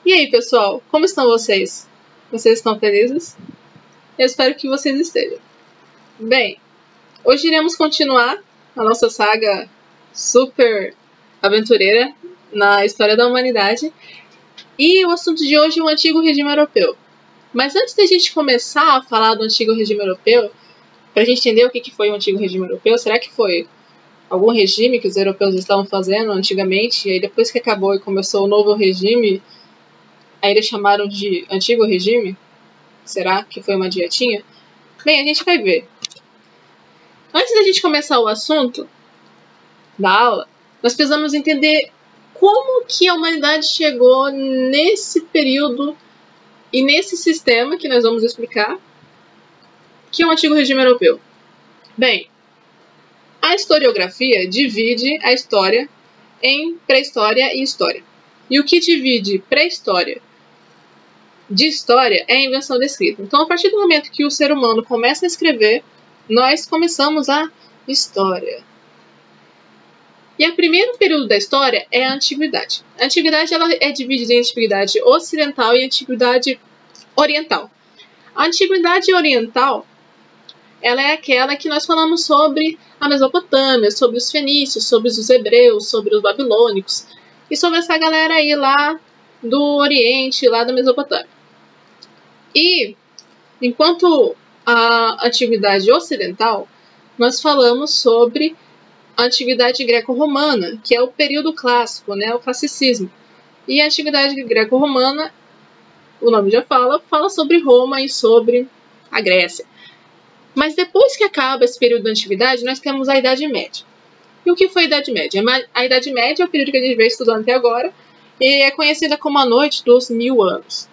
E aí, pessoal, como estão vocês? Vocês estão felizes? Eu espero que vocês estejam. Bem, hoje iremos continuar a nossa saga super aventureira na história da humanidade. E o assunto de hoje é o Antigo Regime Europeu. Mas antes da gente começar a falar do Antigo Regime Europeu, para a gente entender o que foi o Antigo Regime Europeu, será que foi algum regime que os europeus estavam fazendo antigamente, e aí depois que acabou e começou o novo regime, aí eles chamaram de Antigo Regime? Será que foi uma dietinha? Bem, a gente vai ver. Antes da gente começar o assunto da aula, nós precisamos entender como que a humanidade chegou nesse período e nesse sistema que nós vamos explicar, que é o Antigo Regime Europeu. Bem, a historiografia divide a história em pré-história e história. E o que divide pré-história de história é a invenção da escrita. Então, a partir do momento que o ser humano começa a escrever, nós começamos a história. E o primeiro período da história é a Antiguidade. A Antiguidade ela é dividida em Antiguidade Ocidental e Antiguidade Oriental. A Antiguidade Oriental ela é aquela que nós falamos sobre a Mesopotâmia, sobre os fenícios, sobre os hebreus, sobre os babilônicos e sobre essa galera aí lá do Oriente, lá da Mesopotâmia. E, enquanto a Antiguidade Ocidental, nós falamos sobre a Antiguidade Greco-Romana, que é o período clássico, né, o classicismo. E a Antiguidade Greco-Romana, o nome já fala sobre Roma e sobre a Grécia. Mas depois que acaba esse período da Antiguidade, nós temos a Idade Média. E o que foi a Idade Média? A Idade Média é o período que a gente vem estudando até agora e é conhecida como a Noite dos 1000 anos.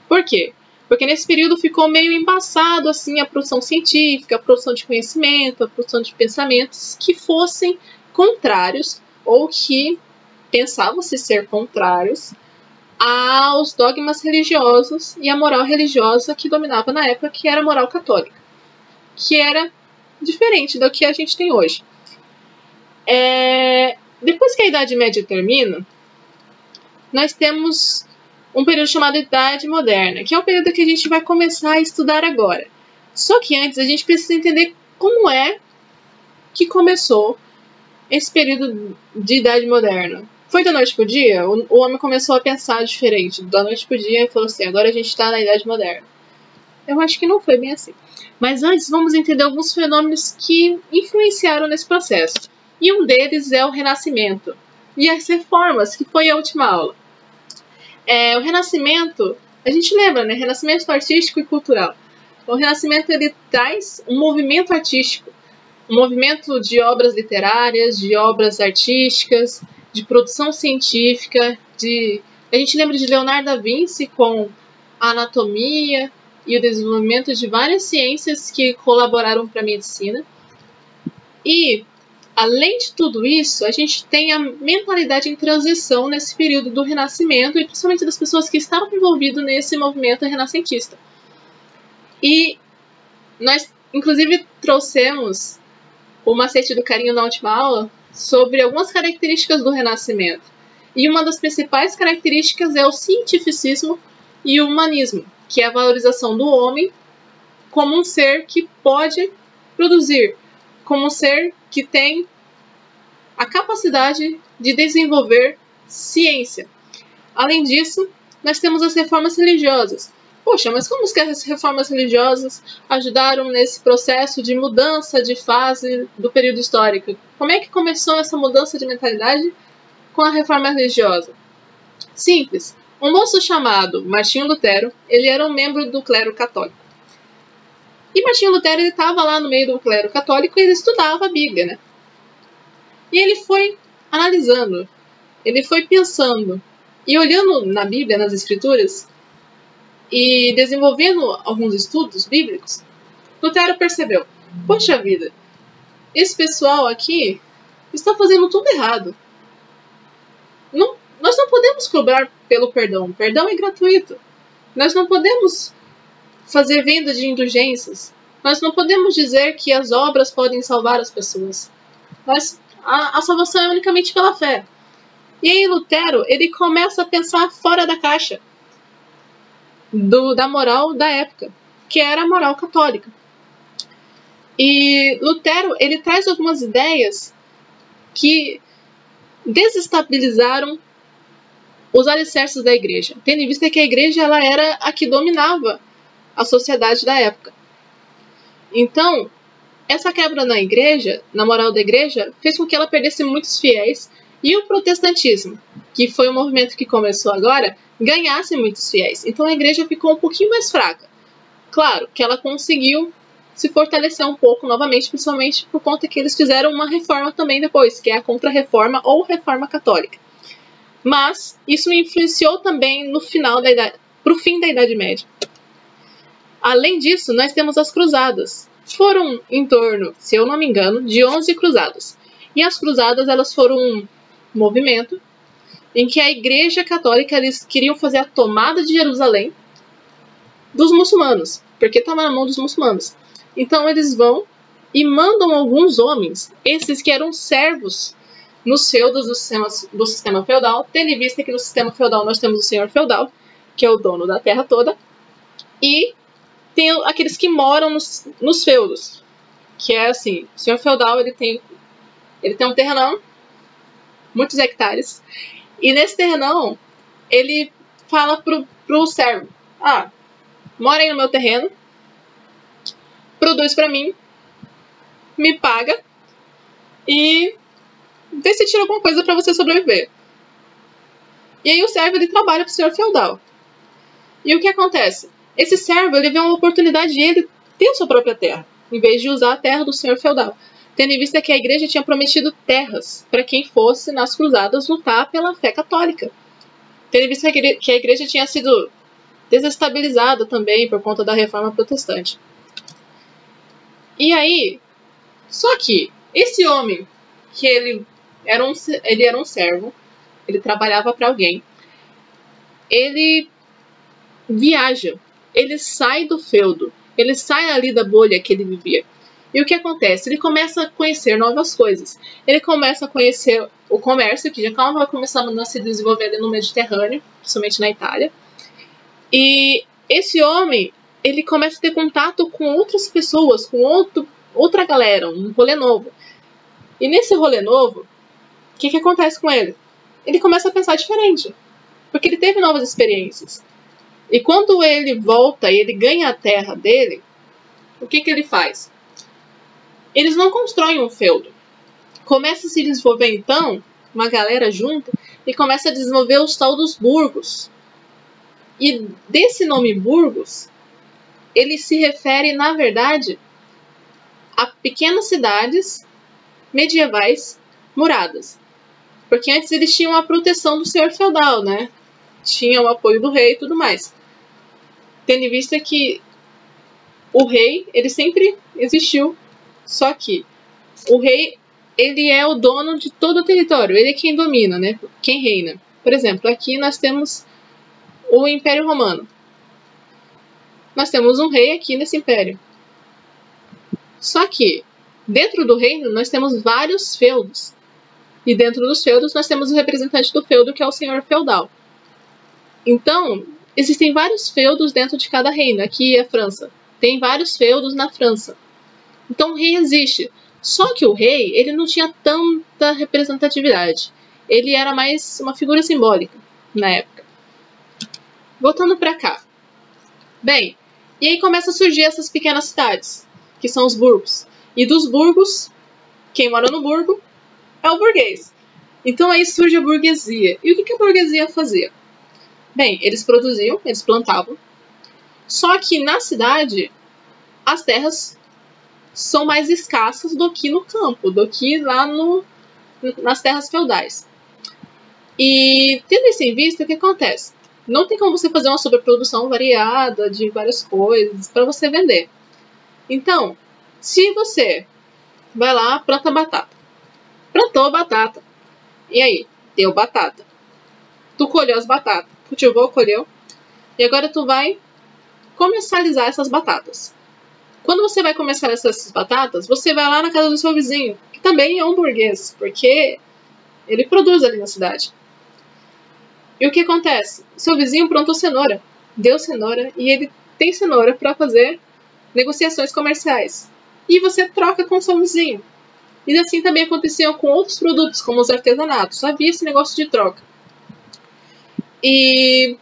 Por quê? Porque nesse período ficou meio embaçado assim, a produção científica, a produção de conhecimento, a produção de pensamentos que fossem contrários ou que pensavam-se ser contrários aos dogmas religiosos e à moral religiosa que dominava na época, que era a moral católica, que era diferente do que a gente tem hoje. Depois que a Idade Média termina, nós temos um período chamado Idade Moderna, que é o período que a gente vai começar a estudar agora. Só que antes a gente precisa entender como é que começou esse período de Idade Moderna. Foi da noite para o dia? O homem começou a pensar diferente. Da noite para o dia e falou assim, agora a gente está na Idade Moderna. Eu acho que não foi bem assim. Mas antes vamos entender alguns fenômenos que influenciaram nesse processo. E um deles é o Renascimento. E as reformas, que foi a última aula. O Renascimento, a gente lembra, né? Renascimento artístico e cultural. O Renascimento ele traz um movimento artístico, um movimento de obras literárias, de obras artísticas, de produção científica, a gente lembra de Leonardo da Vinci com a anatomia e o desenvolvimento de várias ciências que colaboraram para a medicina. E além de tudo isso, a gente tem a mentalidade em transição nesse período do Renascimento e principalmente das pessoas que estavam envolvidas nesse movimento renascentista. E nós, inclusive, trouxemos o macete do carinho na última aula sobre algumas características do Renascimento. E uma das principais características é o cientificismo e o humanismo, que é a valorização do homem como um ser que pode produzir, como um ser que tem a capacidade de desenvolver ciência. Além disso, nós temos as reformas religiosas. Poxa, mas como que as reformas religiosas ajudaram nesse processo de mudança de fase do período histórico? Como é que começou essa mudança de mentalidade com a reforma religiosa? Simples. Um moço chamado Martinho Lutero, ele era um membro do clero católico. E Martinho Lutero estava lá no meio do clero católico e ele estudava a Bíblia, né? E ele foi analisando, ele foi pensando e olhando na Bíblia, nas Escrituras e desenvolvendo alguns estudos bíblicos, Lutero percebeu, poxa vida, esse pessoal aqui está fazendo tudo errado. Nós não podemos cobrar pelo perdão. Perdão é gratuito. Nós não podemos fazer venda de indulgências. Nós não podemos dizer que as obras podem salvar as pessoas. A salvação é unicamente pela fé. E aí Lutero, ele começa a pensar fora da caixa da moral da época, que era a moral católica. E Lutero, ele traz algumas ideias que desestabilizaram os alicerces da igreja, tendo em vista que a igreja ela era a que dominava a sociedade da época. Então, essa quebra na igreja, na moral da igreja, fez com que ela perdesse muitos fiéis, e o protestantismo, que foi o movimento que começou agora, ganhasse muitos fiéis. Então a igreja ficou um pouquinho mais fraca. Claro que ela conseguiu se fortalecer um pouco novamente, principalmente por conta que eles fizeram uma reforma também depois, que é a Contra-Reforma ou Reforma Católica. Mas isso influenciou também no final da idade, para o fim da Idade Média. Além disso, nós temos as cruzadas. Foram em torno, se eu não me engano, de 11 cruzadas. E as cruzadas elas foram um movimento em que a Igreja Católica eles queriam fazer a tomada de Jerusalém dos muçulmanos, porque estava na mão dos muçulmanos. Então eles vão e mandam alguns homens, esses que eram servos nos feudos do sistema feudal, tendo em vista que no sistema feudal nós temos o senhor feudal, que é o dono da terra toda, e tem aqueles que moram nos feudos, que é assim, o senhor feudal ele tem um terrenão, muitos hectares, e nesse terrenão ele fala pro servo, mora aí no meu terreno, produz pra mim, me paga e vê se tira alguma coisa pra você sobreviver. E aí o servo ele trabalha pro senhor feudal. E o que acontece? Esse servo ele vê uma oportunidade de ele ter sua própria terra, em vez de usar a terra do senhor feudal. Tendo em vista que a igreja tinha prometido terras para quem fosse nas cruzadas lutar pela fé católica. Tendo em vista que a igreja tinha sido desestabilizada também por conta da reforma protestante. E aí, só que esse homem, que ele era um servo, ele trabalhava para alguém, ele viaja, ele sai do feudo, ele sai ali da bolha que ele vivia. E o que acontece? Ele começa a conhecer novas coisas. Ele começa a conhecer o comércio, que já estava começando a se desenvolver ali no Mediterrâneo, principalmente na Itália. E esse homem, ele começa a ter contato com outras pessoas, com outra galera, um rolê novo. E nesse rolê novo, o que acontece com ele? Ele começa a pensar diferente, porque ele teve novas experiências. E quando ele volta e ele ganha a terra dele, o que ele faz? Eles não constroem um feudo. Começa a se desenvolver, então, uma galera junta e começa a desenvolver os tal dos burgos. E desse nome burgos, ele se refere, na verdade, a pequenas cidades medievais muradas. Porque antes eles tinham a proteção do senhor feudal, né? Tinham o apoio do rei e tudo mais. Tendo em vista que o rei, ele sempre existiu. Só que o rei, ele é o dono de todo o território. Ele é quem domina, né? Quem reina. Por exemplo, aqui nós temos o Império Romano. Nós temos um rei aqui nesse império. Só que, dentro do reino, nós temos vários feudos. E dentro dos feudos, nós temos o representante do feudo, que é o senhor feudal. Então, existem vários feudos dentro de cada reino. Aqui é a França. Tem vários feudos na França. Então o rei existe. Só que o rei, ele não tinha tanta representatividade. Ele era mais uma figura simbólica na época. Voltando para cá. Bem, e aí começam a surgir essas pequenas cidades, que são os burgos. E dos burgos, quem mora no burgo é o burguês. Então aí surge a burguesia. E o que a burguesia fazia? Bem, eles produziam, eles plantavam. Só que na cidade, as terras são mais escassas do que no campo, do que lá nas terras feudais. E tendo isso em vista, o que acontece? Não tem como você fazer uma sobreprodução variada de várias coisas para você vender. Então, se você vai lá, planta batata. Plantou batata. E aí? Deu batata. Tu colheu as batatas. Cultivou, colheu. E agora tu vai comercializar essas batatas. Quando você vai comercializar essas batatas, você vai lá na casa do seu vizinho, que também é um burguês, porque ele produz ali na cidade. E o que acontece? Seu vizinho plantou cenoura, deu cenoura, e ele tem cenoura para fazer negociações comerciais. E você troca com seu vizinho. E assim também acontecia com outros produtos, como os artesanatos. Havia esse negócio de troca. E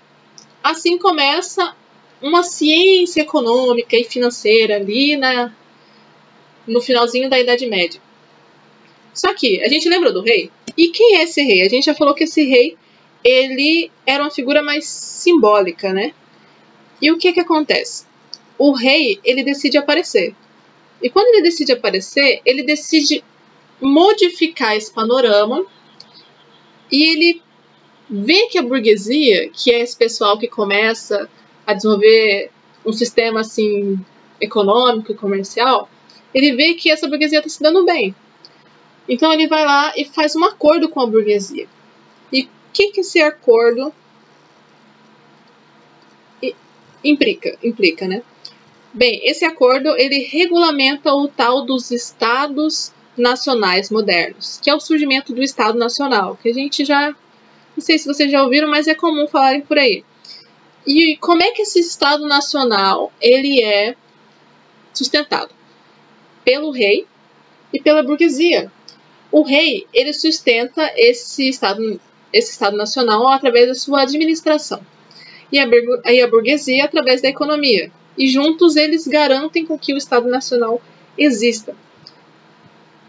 assim começa uma ciência econômica e financeira ali no finalzinho da Idade Média. Só que a gente lembra do rei? E quem é esse rei? A gente já falou que esse rei, ele era uma figura mais simbólica, né? E o que acontece? O rei, ele decide aparecer. E quando ele decide aparecer, ele decide modificar esse panorama e ele vê que a burguesia, que é esse pessoal que começa a desenvolver um sistema assim econômico e comercial, ele vê que essa burguesia está se dando bem. Então ele vai lá e faz um acordo com a burguesia. E o que esse acordo implica, né? Bem, esse acordo ele regulamenta o tal dos estados nacionais modernos, que é o surgimento do Estado Nacional, que a gente já, não sei se vocês já ouviram, mas é comum falarem por aí. E como é que esse Estado Nacional ele é sustentado? Pelo rei e pela burguesia. O rei ele sustenta esse Estado Nacional através da sua administração e a burguesia através da economia. E juntos eles garantem com que o Estado Nacional exista.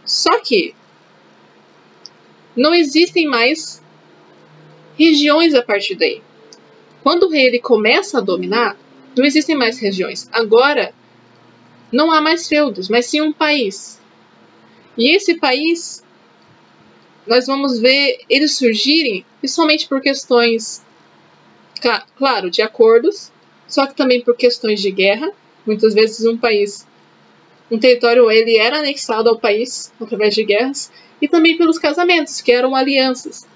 Só que não existem mais regiões a partir daí. Quando o rei ele começa a dominar, não existem mais regiões. Agora, não há mais feudos, mas sim um país. E esse país, nós vamos ver eles surgirem principalmente por questões, claro, de acordos, só que também por questões de guerra. Muitas vezes um território ele era anexado ao país através de guerras, e também pelos casamentos, que eram alianças.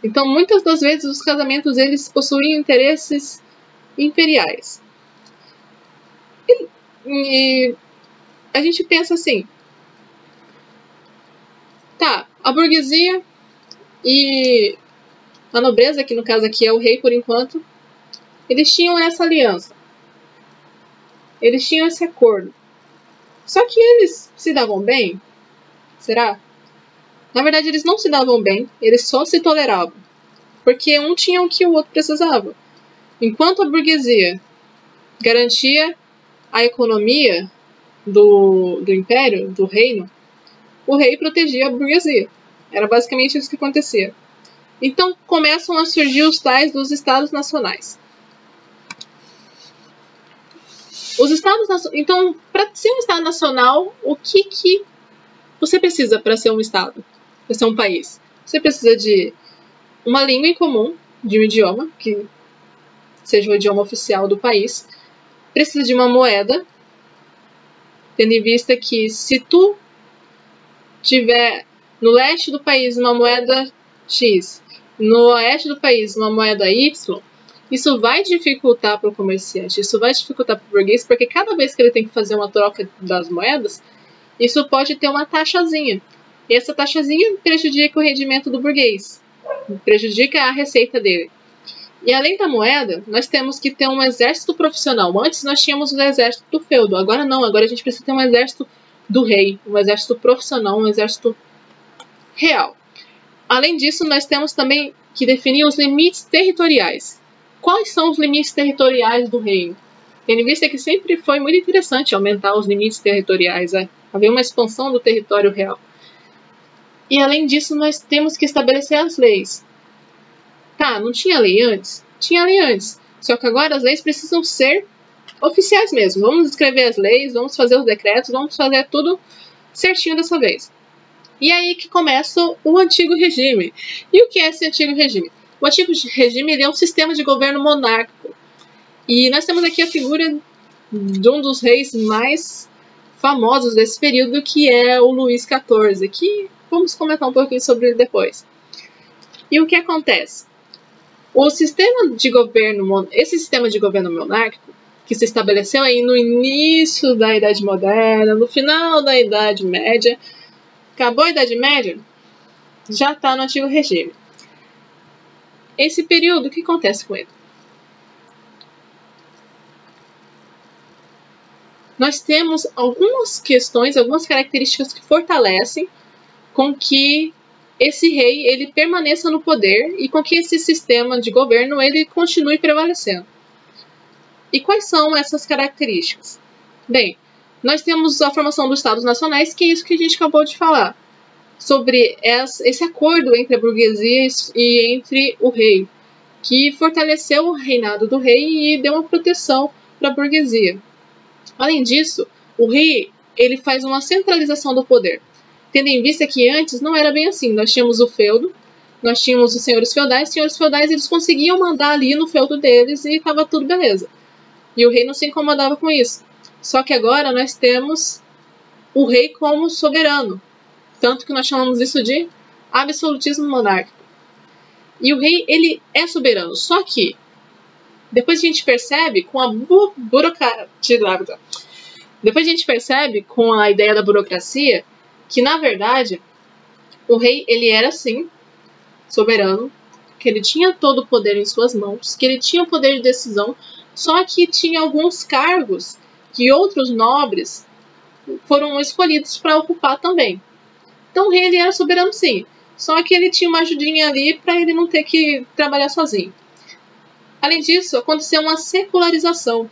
Então, muitas das vezes, os casamentos eles possuíam interesses imperiais. E a gente pensa assim, tá, a burguesia e a nobreza, que no caso aqui é o rei por enquanto, eles tinham essa aliança. Eles tinham esse acordo. Só que eles se davam bem? Será? Na verdade, eles não se davam bem, eles só se toleravam. Porque um tinha o que o outro precisava. Enquanto a burguesia garantia a economia do império, do reino, o rei protegia a burguesia. Era basicamente isso que acontecia. Então começam a surgir os tais dos estados nacionais. Então, para ser um estado nacional, o que você precisa para ser um estado? Para ser um país? Você precisa de uma língua em comum, de um idioma, que seja o idioma oficial do país. Precisa de uma moeda, tendo em vista que se tu tiver no leste do país uma moeda X, no oeste do país uma moeda Y, isso vai dificultar para o comerciante, isso vai dificultar para o burguês, porque cada vez que ele tem que fazer uma troca das moedas, isso pode ter uma taxazinha. E essa taxazinha prejudica o rendimento do burguês, prejudica a receita dele. E além da moeda, nós temos que ter um exército profissional. Antes nós tínhamos o exército do feudo, agora não, agora a gente precisa ter um exército do rei, um exército profissional, um exército real. Além disso, nós temos também que definir os limites territoriais. Quais são os limites territoriais do reino? Tendo em vista que sempre foi muito interessante aumentar os limites territoriais, haver uma expansão do território real. E além disso, nós temos que estabelecer as leis. Tá, não tinha lei antes? Tinha lei antes. Só que agora as leis precisam ser oficiais mesmo. Vamos escrever as leis, vamos fazer os decretos, vamos fazer tudo certinho dessa vez. E aí que começa o antigo regime. E o que é esse antigo regime? O antigo regime ele é um sistema de governo monárquico. E nós temos aqui a figura de um dos reis mais famosos desse período, que é o Luís XIV, que vamos comentar um pouquinho sobre ele depois. E o que acontece? Esse sistema de governo monárquico, que se estabeleceu aí no início da Idade Moderna, no final da Idade Média, acabou a Idade Média, já está no antigo regime. esse período, o que acontece com ele? Nós temos algumas questões, algumas características que fortalecem com que esse rei ele permaneça no poder e com que esse sistema de governo ele continue prevalecendo. E quais são essas características? Bem, nós temos a formação dos Estados Nacionais, que é isso que a gente acabou de falar, sobre esse acordo entre a burguesia e entre o rei, que fortaleceu o reinado do rei e deu uma proteção para a burguesia. Além disso, o rei ele faz uma centralização do poder, tendo em vista que antes não era bem assim. Nós tínhamos o feudo, nós tínhamos os senhores feudais. Os senhores feudais eles conseguiam mandar ali no feudo deles e estava tudo beleza. E o rei não se incomodava com isso. Só que agora nós temos o rei como soberano, tanto que nós chamamos isso de absolutismo monárquico. E o rei ele é soberano, só que depois a gente percebe com a depois a gente percebe com a ideia da burocracia que na verdade o rei ele era sim soberano, que ele tinha todo o poder em suas mãos, que ele tinha o poder de decisão, só que tinha alguns cargos que outros nobres foram escolhidos para ocupar também. Então o rei ele era soberano sim, só que ele tinha uma ajudinha ali para ele não ter que trabalhar sozinho. Além disso, aconteceu uma secularização.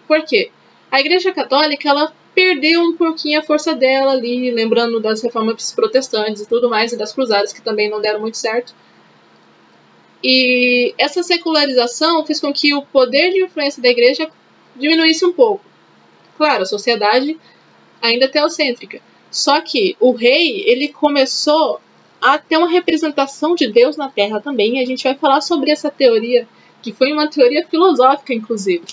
Por quê? A Igreja Católica ela perdeu um pouquinho a força dela ali, lembrando das reformas protestantes e tudo mais, e das cruzadas, que também não deram muito certo. E essa secularização fez com que o poder de influência da Igreja diminuísse um pouco. Claro, a sociedade ainda é teocêntrica. Só que o rei ele começou a ter uma representação de Deus na Terra também, e a gente vai falar sobre essa teoria, que foi uma teoria filosófica, inclusive.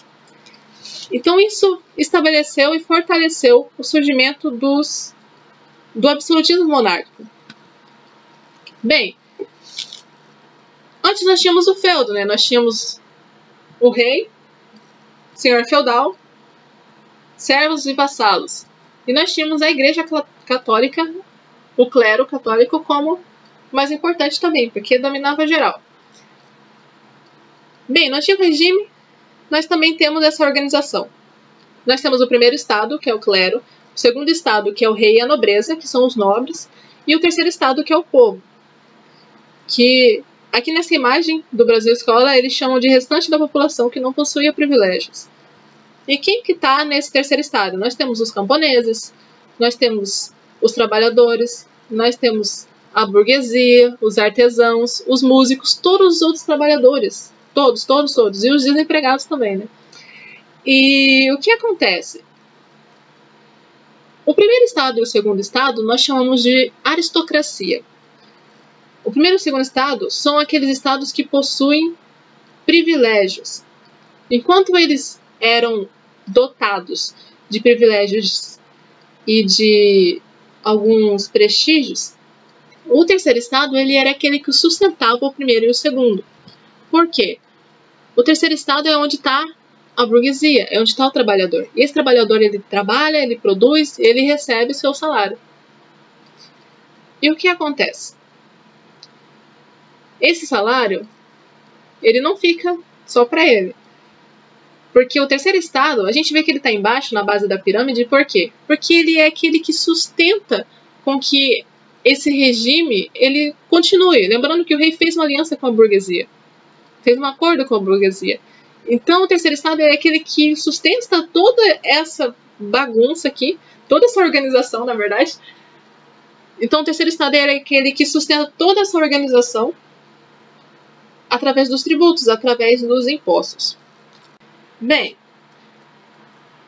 Então isso estabeleceu e fortaleceu o surgimento do absolutismo monárquico. Bem, antes nós tínhamos o feudo, né? Nós tínhamos o rei, senhor feudal, servos e vassalos. E nós tínhamos a Igreja Católica, o clero católico, como mais importante também, porque dominava geral. Bem, no antigo regime, nós também temos essa organização. Nós temos o primeiro estado, que é o clero, o segundo estado, que é o rei e a nobreza, que são os nobres, e o terceiro estado, que é o povo, que aqui nessa imagem do Brasil Escola, eles chamam de restante da população que não possuía privilégios. E quem que está nesse terceiro estado? Nós temos os camponeses, nós temos os trabalhadores, nós temos a burguesia, os artesãos, os músicos, todos os outros trabalhadores. Todos. E os desempregados também, né? E o que acontece? O primeiro estado e o segundo estado nós chamamos de aristocracia. O primeiro e o segundo estado são aqueles estados que possuem privilégios. Enquanto eles eram dotados de privilégios e de alguns prestígios, o terceiro estado ele era aquele que sustentava o primeiro e o segundo. Por quê? O terceiro estado é onde está a burguesia, é onde está o trabalhador. E esse trabalhador ele trabalha, ele produz, ele recebe seu salário. E o que acontece? Esse salário, ele não fica só para ele. Porque o terceiro estado, a gente vê que ele está embaixo, na base da pirâmide, por quê? Porque ele é aquele que sustenta com que esse regime ele continue. Lembrando que o rei fez uma aliança com a burguesia. Fez um acordo com a burguesia. Então, o terceiro estado é aquele que sustenta toda essa bagunça aqui, toda essa organização, na verdade. Então, o terceiro estado é aquele que sustenta toda essa organização através dos tributos, através dos impostos. Bem,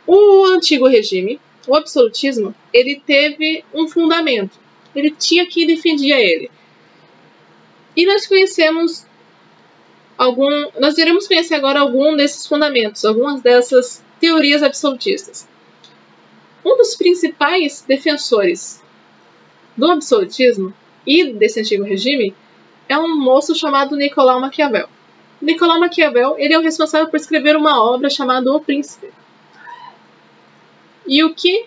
o antigo regime, o absolutismo, ele teve um fundamento. Ele tinha quem defendia ele. E nós iremos conhecer agora algum desses fundamentos, algumas dessas teorias absolutistas. Um dos principais defensores do absolutismo e desse antigo regime é um moço chamado Nicolau Maquiavel. Nicolau Maquiavel ele é o responsável por escrever uma obra chamada O Príncipe. E o que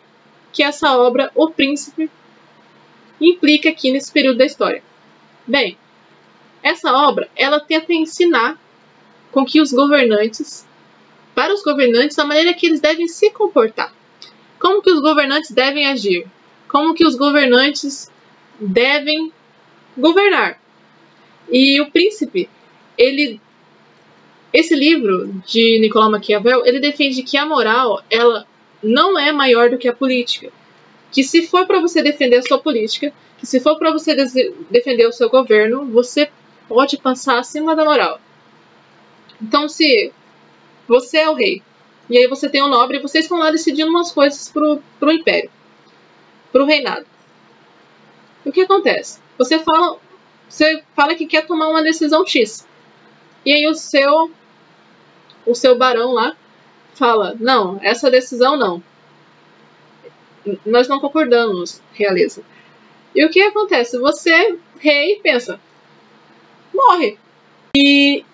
essa obra, O Príncipe, implica aqui nesse período da história? Bem, Essa obra, ela tenta ensinar com que para os governantes, a maneira que eles devem se comportar. Como que os governantes devem agir? Como que os governantes devem governar? E o Príncipe, esse livro de Nicolau Maquiavel, ele defende que a moral, ela não é maior do que a política. Que se for para você defender a sua política, que se for para você defender o seu governo, você pode passar acima da moral. Então, se você é o rei, e aí você tem o nobre, e vocês estão lá decidindo umas coisas pro império, pro reinado. O que acontece? Você fala que quer tomar uma decisão X. E aí o seu barão lá fala, não, essa decisão não. Nós não concordamos, realeza. E o que acontece? Você, rei, pensa, morre. E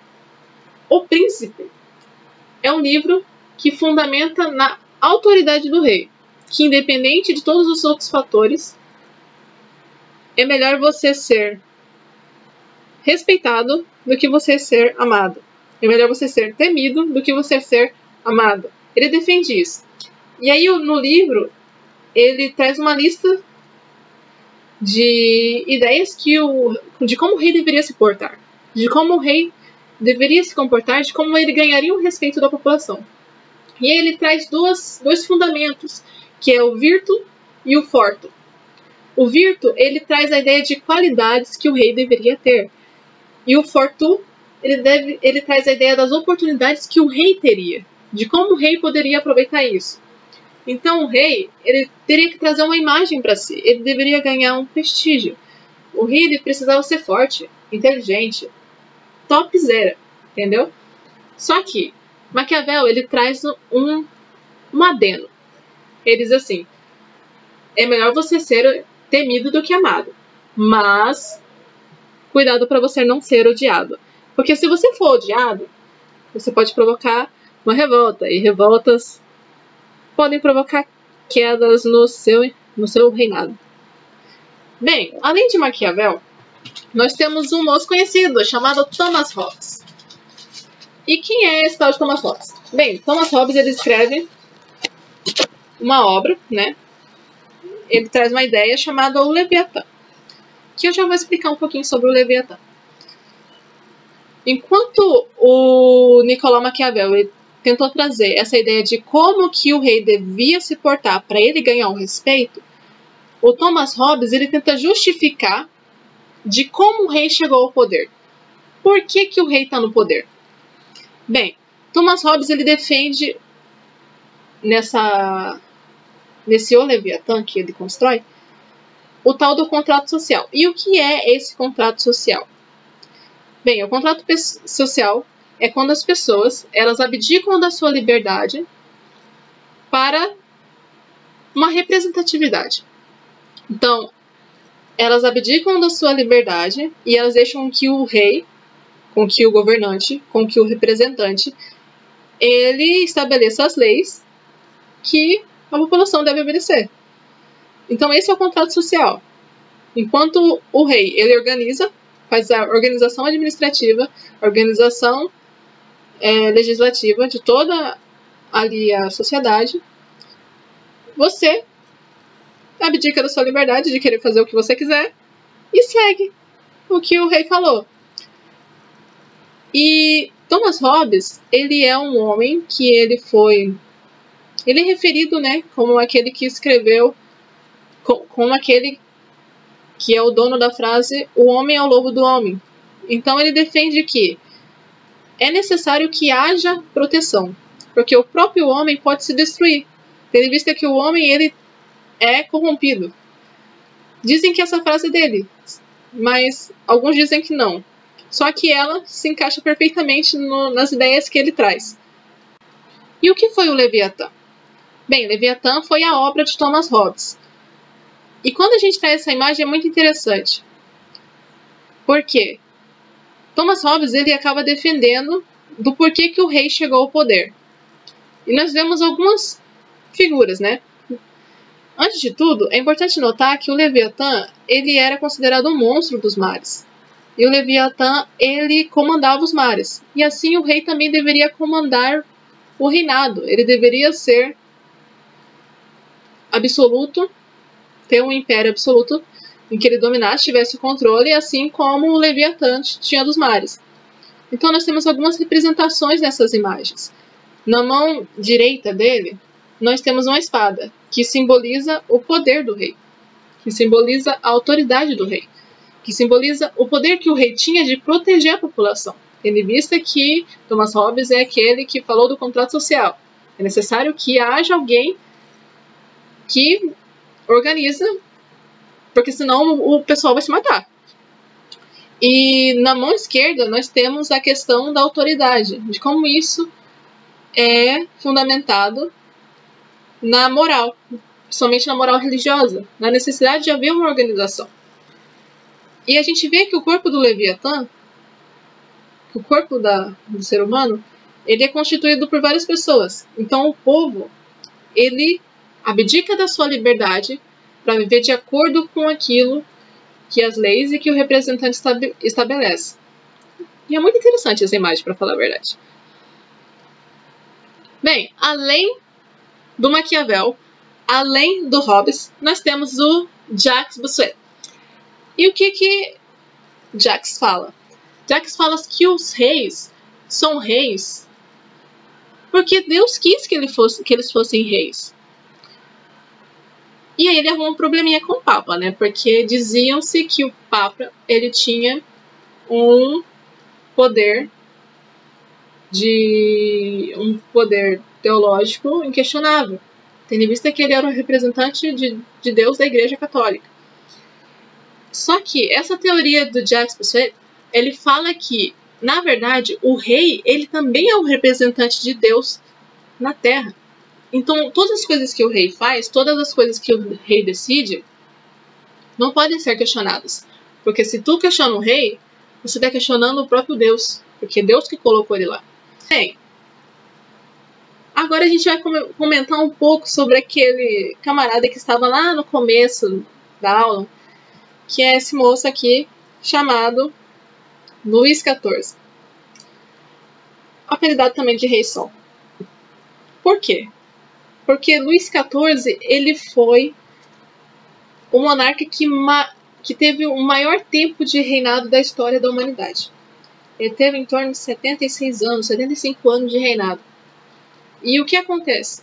O Príncipe é um livro que fundamenta na autoridade do rei, que independente de todos os outros fatores, é melhor você ser respeitado do que você ser amado. É melhor você ser temido do que você ser amado. Ele defende isso. E aí no livro ele traz uma lista de ideias de como o rei deveria se portar, de como o rei deveria se comportar, de como ele ganharia o respeito da população. E ele traz dois fundamentos, que é o virtu e o forto. O virtu, ele traz a ideia de qualidades que o rei deveria ter. E o fortu, ele traz a ideia das oportunidades que o rei teria, de como o rei poderia aproveitar isso. Então o rei, ele teria que trazer uma imagem para si, ele deveria ganhar um prestígio. O rei, ele precisava ser forte, inteligente, topzera, entendeu? Só que Maquiavel, ele traz um adeno. Ele diz assim, é melhor você ser temido do que amado, mas cuidado para você não ser odiado. Porque se você for odiado, você pode provocar uma revolta, e revoltas podem provocar quedas no seu reinado. Bem, além de Maquiavel, nós temos um moço conhecido chamado Thomas Hobbes. E quem é esse tal de Thomas Hobbes? Bem, Thomas Hobbes, ele escreve uma obra, né? Ele traz uma ideia chamada o Leviatã, que eu já vou explicar um pouquinho sobre o Leviatã. Enquanto o Nicolau Maquiavel ele tentou trazer essa ideia de como que o rei devia se portar para ele ganhar o respeito, o Thomas Hobbes ele tenta justificar de como o rei chegou ao poder. Por que o rei está no poder? Bem, Thomas Hobbes ele defende nesse O Leviatã que ele constrói o tal do contrato social. E o que é esse contrato social? Bem, o contrato social é quando as pessoas elas abdicam da sua liberdade para uma representatividade. Então, elas abdicam da sua liberdade e elas deixam que o rei, com que o governante, com que o representante, ele estabeleça as leis que a população deve obedecer. Então, esse é o contrato social. Enquanto o rei, ele faz a organização administrativa, a organização legislativa de toda ali a sociedade, você abdica da sua liberdade de querer fazer o que você quiser e segue o que o rei falou. E Thomas Hobbes, ele é um homem que ele é referido, né, como aquele que escreveu, como aquele que é o dono da frase, o homem é o lobo do homem. Então ele defende que é necessário que haja proteção, porque o próprio homem pode se destruir, tendo em vista que o homem ele é corrompido. Dizem que essa frase é dele, mas alguns dizem que não. Só que ela se encaixa perfeitamente nas ideias que ele traz. E o que foi o Leviatã? Bem, Leviatã foi a obra de Thomas Hobbes. E quando a gente traz essa imagem é muito interessante. Por quê? Thomas Hobbes ele acaba defendendo do porquê que o rei chegou ao poder. E nós vemos algumas figuras, né? Antes de tudo, é importante notar que o Leviatã ele era considerado um monstro dos mares. E o Leviatã, ele comandava os mares. E assim o rei também deveria comandar o reinado. Ele deveria ser absoluto, ter um império absoluto em que ele dominasse, tivesse o controle, assim como o Leviatã tinha dos mares. Então nós temos algumas representações nessas imagens. Na mão direita dele, nós temos uma espada, que simboliza o poder do rei, que simboliza a autoridade do rei, que simboliza o poder que o rei tinha de proteger a população. Tendo em vista que Thomas Hobbes é aquele que falou do contrato social. É necessário que haja alguém que organiza, porque senão o pessoal vai se matar. E na mão esquerda nós temos a questão da autoridade, de como isso é fundamentado na moral, somente na moral religiosa, na necessidade de haver uma organização. E a gente vê que o corpo do Leviatã, o corpo do ser humano, ele é constituído por várias pessoas. Então o povo, ele abdica da sua liberdade para viver de acordo com aquilo que as leis e que o representante estabelece. E é muito interessante essa imagem, para falar a verdade. Bem, além do Maquiavel, além do Hobbes, nós temos o Jacques Bossuet. E o que Jacques fala? Jacques fala que os reis são reis porque Deus quis que eles fossem reis. E aí ele arrumou um probleminha com o Papa, né? Porque diziam-se que o Papa, ele tinha um poder teológico inquestionável, tendo em vista que ele era o representante de Deus da Igreja Católica. Só que essa teoria do Jacques Bossuet, ele fala que, na verdade, o rei, ele também é o representante de Deus na Terra. Então, todas as coisas que o rei faz, todas as coisas que o rei decide, não podem ser questionadas. Porque se tu questiona o rei, você está questionando o próprio Deus, porque é Deus que colocou ele lá. Bem, agora a gente vai comentar um pouco sobre aquele camarada que estava lá no começo da aula, que é esse moço aqui, chamado Luís XIV. Apelidado também de Rei Sol. Por quê? Porque Luís XIV, ele foi o monarca que teve o maior tempo de reinado da história da humanidade. Ele teve em torno de 76 anos, 75 anos de reinado. E o que acontece?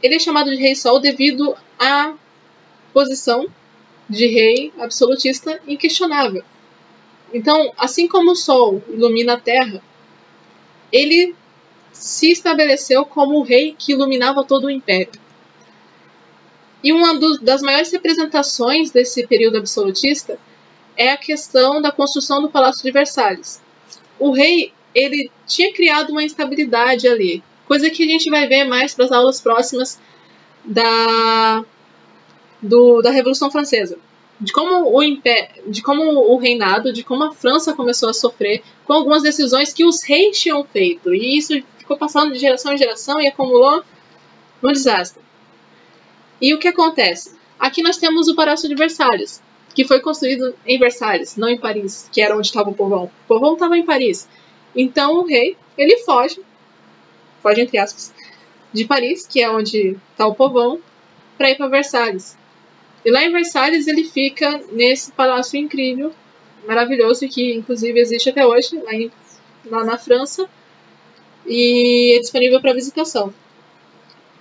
Ele é chamado de Rei Sol devido à posição de rei absolutista inquestionável. Então, assim como o Sol ilumina a Terra, ele se estabeleceu como o rei que iluminava todo o império. E uma das maiores representações desse período absolutista é a questão da construção do Palácio de Versalhes. O rei, ele tinha criado uma instabilidade ali, coisa que a gente vai ver mais para as aulas próximas da Revolução Francesa. De como o reinado, de como a França começou a sofrer com algumas decisões que os reis tinham feito. E isso ficou passando de geração em geração e acumulou um desastre. E o que acontece? Aqui nós temos o Palácio de Versalhes, que foi construído em Versalhes, não em Paris, que era onde estava o povão. O povão estava em Paris. Então o rei, ele foge entre aspas, de Paris, que é onde está o povão, para ir para Versalhes. E lá em Versalhes ele fica nesse palácio incrível, maravilhoso, que inclusive existe até hoje, lá na França, e é disponível para visitação.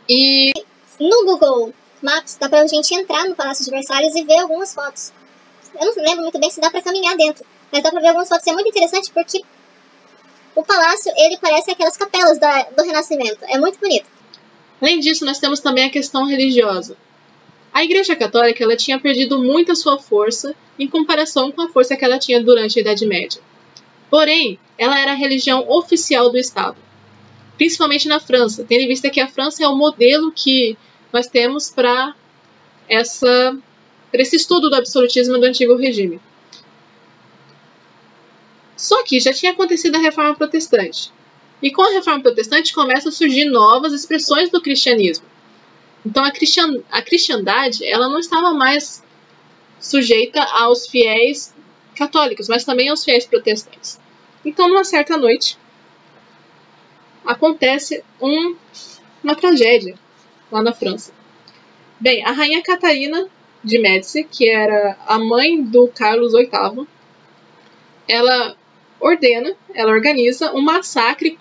E no Google Maps dá pra gente entrar no Palácio de Versalhes e ver algumas fotos. Eu não lembro muito bem se dá pra caminhar dentro, mas dá pra ver algumas fotos. É muito interessante porque o palácio, ele parece aquelas capelas do Renascimento. É muito bonito. Além disso, nós temos também a questão religiosa. A Igreja Católica, ela tinha perdido muito a sua força em comparação com a força que ela tinha durante a Idade Média. Porém, ela era a religião oficial do Estado, principalmente na França, tendo em vista que a França é o modelo que nós temos para esse estudo do absolutismo do antigo regime. Só que já tinha acontecido a Reforma Protestante. E com a Reforma Protestante começam a surgir novas expressões do cristianismo. Então a cristandade, ela não estava mais sujeita aos fiéis católicos, mas também aos fiéis protestantes. Então, numa certa noite, acontece uma tragédia lá na França. Bem, a rainha Catarina de Médici, que era a mãe do Carlos VIII, ela organiza um massacre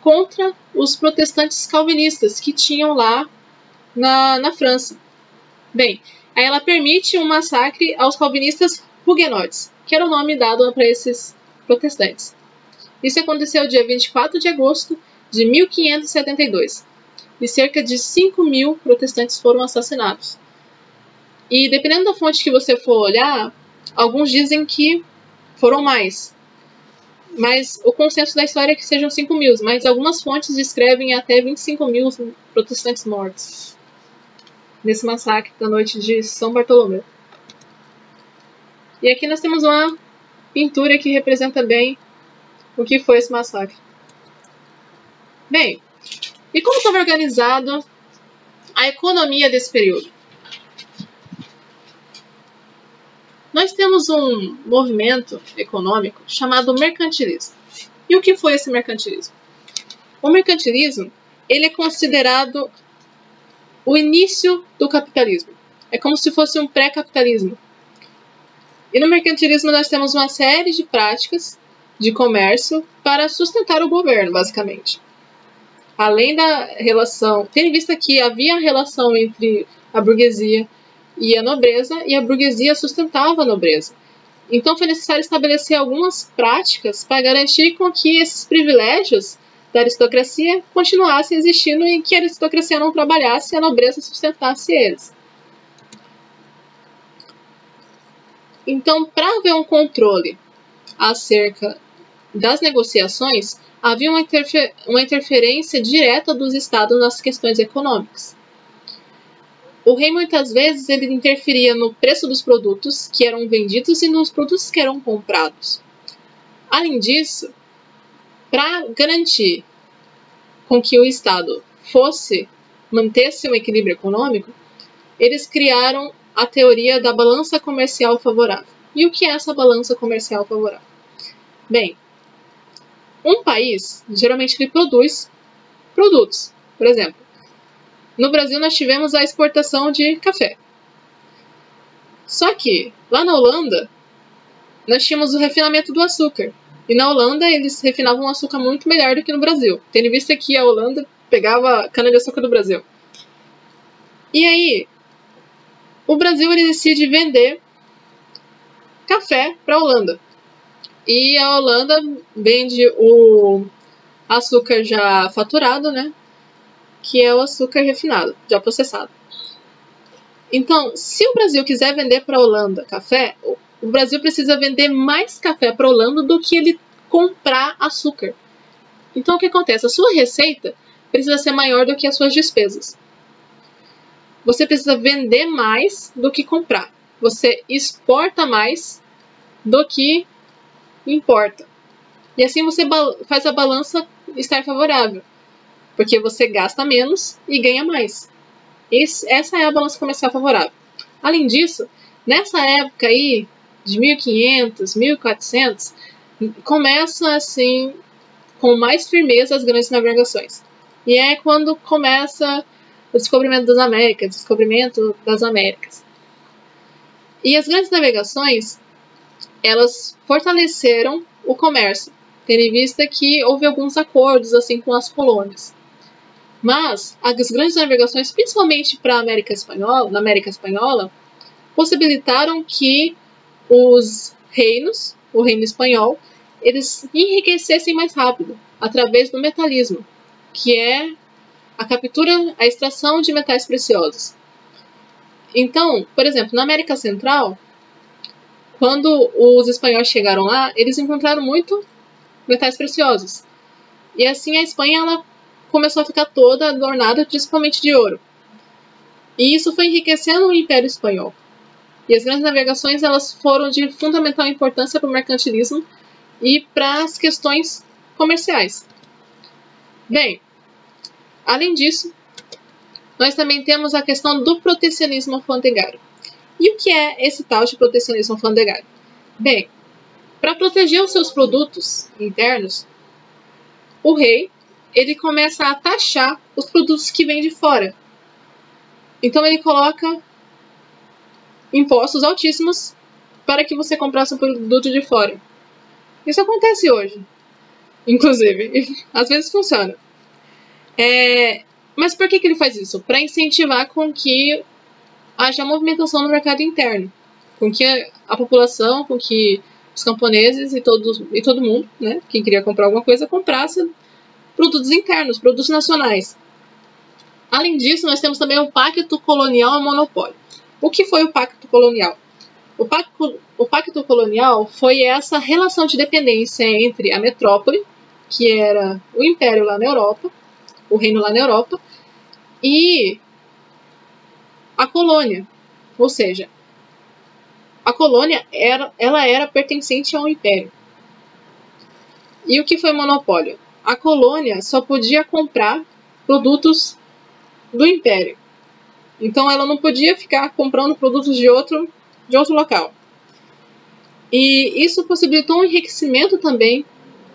contra os protestantes calvinistas que tinham lá na França. Bem, aí ela permite um massacre aos calvinistas huguenotes, que era o nome dado para esses protestantes. Isso aconteceu dia 24 de agosto de 1572. E cerca de 5.000 protestantes foram assassinados. E dependendo da fonte que você for olhar, alguns dizem que foram mais. Mas o consenso da história é que sejam 5.000, mas algumas fontes descrevem até 25.000 protestantes mortos nesse massacre da noite de São Bartolomeu. E aqui nós temos uma pintura que representa bem o que foi esse massacre. Bem, e como estava organizado a economia desse período? Nós temos um movimento econômico chamado mercantilismo. E o que foi esse mercantilismo? O mercantilismo, ele é considerado o início do capitalismo. É como se fosse um pré-capitalismo. E no mercantilismo nós temos uma série de práticas de comércio para sustentar o governo, basicamente. Além da relação, tendo em vista que havia relação entre a burguesia e a nobreza, e a burguesia sustentava a nobreza. Então foi necessário estabelecer algumas práticas para garantir com que esses privilégios da aristocracia continuassem existindo e que a aristocracia não trabalhasse e a nobreza sustentasse eles. Então, para haver um controle acerca das negociações, havia uma interferência direta dos estados nas questões econômicas. O rei, muitas vezes, ele interferia no preço dos produtos que eram vendidos e nos produtos que eram comprados. Além disso, para garantir com que o Estado mantesse um equilíbrio econômico, eles criaram a teoria da balança comercial favorável. E o que é essa balança comercial favorável? Bem, um país, geralmente, ele produz produtos. Por exemplo, no Brasil nós tivemos a exportação de café. Só que, lá na Holanda, nós tínhamos o refinamento do açúcar. E na Holanda eles refinavam o açúcar muito melhor do que no Brasil, tendo em vista que a Holanda pegava cana-de-açúcar do Brasil. E aí, o Brasil ele decide vender café para a Holanda. E a Holanda vende o açúcar já faturado, né? Que é o açúcar refinado, já processado. Então, se o Brasil quiser vender para a Holanda café, o Brasil precisa vender mais café para a Holanda do que ele comprar açúcar. Então, o que acontece? A sua receita precisa ser maior do que as suas despesas. Você precisa vender mais do que comprar. Você exporta mais do que importa. E assim você faz a balança estar favorável. Porque você gasta menos e ganha mais. Essa é a balança comercial favorável. Além disso, nessa época aí, de 1500, 1400, começam assim, com mais firmeza as grandes navegações. E é quando começa o descobrimento das Américas. E as grandes navegações, elas fortaleceram o comércio, tendo em vista que houve alguns acordos assim com as colônias. Mas as grandes navegações, principalmente na América Espanhola, possibilitaram que os reinos, o reino espanhol, eles enriquecessem mais rápido, através do metalismo, que é a extração de metais preciosos. Então, por exemplo, na América Central, quando os espanhóis chegaram lá, eles encontraram muito metais preciosos. E assim a Espanha ela começou a ficar toda adornada, principalmente de ouro. E isso foi enriquecendo o Império Espanhol. E as grandes navegações elas foram de fundamental importância para o mercantilismo e para as questões comerciais. Bem, além disso, nós também temos a questão do protecionismo alfandegário. E o que é esse tal de protecionismo alfandegário? Bem, para proteger os seus produtos internos, o rei ele começa a taxar os produtos que vêm de fora. Então ele coloca impostos altíssimos para que você comprasse um produto de fora. Isso acontece hoje, inclusive. Às vezes funciona. Mas por que ele faz isso? Para incentivar com que haja movimentação no mercado interno. Com que a população, com que os camponeses e todo mundo, né, quem queria comprar alguma coisa, comprasse produtos internos, produtos nacionais. Além disso, nós temos também o Pacto Colonial e Monopólio. O que foi o Pacto Colonial? O Pacto Colonial foi essa relação de dependência entre a metrópole, que era o Império lá na Europa, o reino lá na Europa, e a colônia. Ou seja, a colônia ela era pertencente ao Império. E o que foi monopólio? A colônia só podia comprar produtos do Império. Então ela não podia ficar comprando produtos de outro local. E isso possibilitou um enriquecimento também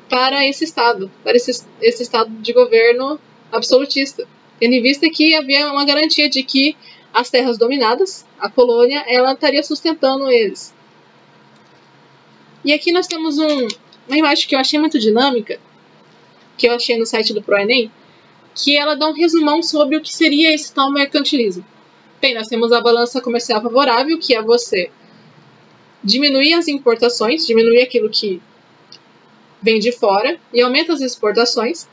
para esse Estado, para esse Estado de governo absolutista, tendo em vista que havia uma garantia de que as terras dominadas, a colônia, ela estaria sustentando eles. E aqui nós temos uma imagem que eu achei muito dinâmica, que eu achei no site do ProEnem, que ela dá um resumão sobre o que seria esse tal mercantilismo. Bem, nós temos a balança comercial favorável, que é você diminuir as importações, diminuir aquilo que vem de fora e aumenta as exportações,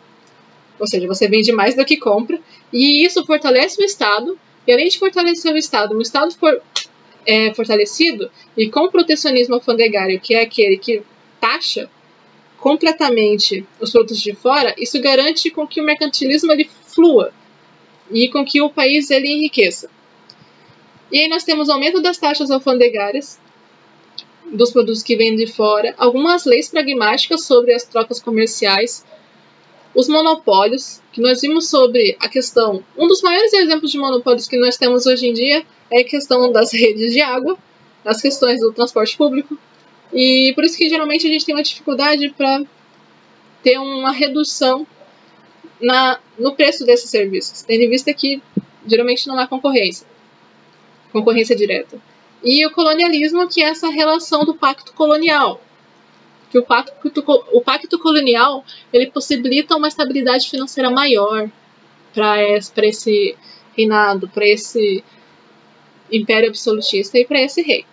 ou seja, você vende mais do que compra, e isso fortalece o Estado, e além de fortalecer o Estado fortalecido e com protecionismo alfandegário, que é aquele que taxa completamente os produtos de fora, isso garante com que o mercantilismo ele flua e com que o país ele enriqueça. E aí nós temos aumento das taxas alfandegárias dos produtos que vêm de fora, algumas leis pragmáticas sobre as trocas comerciais, os monopólios, que nós vimos sobre a questão... Um dos maiores exemplos de monopólios que nós temos hoje em dia é a questão das redes de água, as questões do transporte público, e por isso que geralmente a gente tem uma dificuldade para ter uma redução no preço desses serviços, tendo em vista que geralmente não há concorrência direta. E o colonialismo, que é essa relação do pacto colonial. Que o pacto colonial ele possibilita uma estabilidade financeira maior para esse reinado, para esse império absolutista e para esse rei.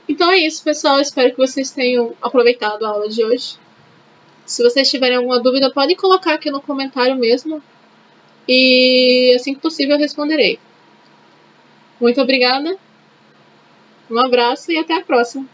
Então é isso, pessoal. Espero que vocês tenham aproveitado a aula de hoje. Se vocês tiverem alguma dúvida, podem colocar aqui no comentário mesmo. E assim que possível eu responderei. Muito obrigada. Um abraço e até a próxima.